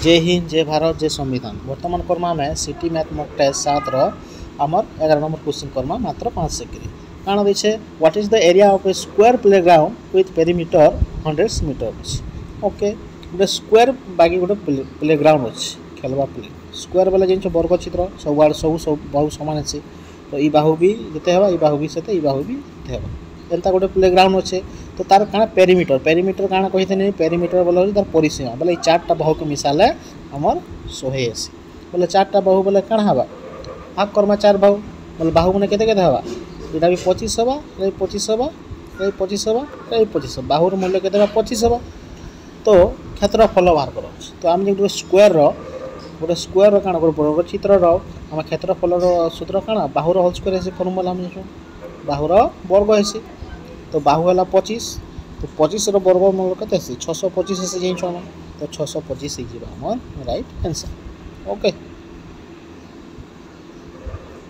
जय हिंद जय भारत जय संविधान। वर्तमान करमा आम सिटी मैथ मॉक टेस्ट 7 आमर 11 नंबर क्वेश्चन करमा मात्र 5 सेकेंड। काण देछे what is the area of a square playground with perimeter 100 metre. Okay गोटे स्क्वायर बाकी गोटे प्लेग्राउंड अच्छे खेलवा प्ले स्क्वायर बोले जिन वर्ग चित्र सब आड़ सब बाहु सामान अच्छे तो ये बाहु भी जिते हवा ये बाहु भी से ये बाहु भी जिते हवा एंता गोटे प्लेग्राउंड अच्छे तो तार काण पेरीमीटर पेरीमीटर काण कही पेरीमीटर बोले तार परिसीमा बोले चार्टा बाहु के मिसाले आमर 180 बोले चार्टा बाहु बोले काण हवा हाफ करमा 4 बाहु बोले बाहु मैंने केते हवा यहाँ भी 25 हवा 25 हवा 25 हवा 25 बाहुर मूल्य के 25 हवा तो क्षेत्रफल बाहर कर तो आम जो गोटे स्क्वायर काण वर्ग चित्र आम क्षेत्रफल सूत्र काण बाहुर होल स्क्वायर है फर्मुला आम बाहुर वर्ग है तो बाहु है 25 तो 25 वर्ग मूल्य के 625 से जाइए तो 625 हो राइट आंसर। ओके।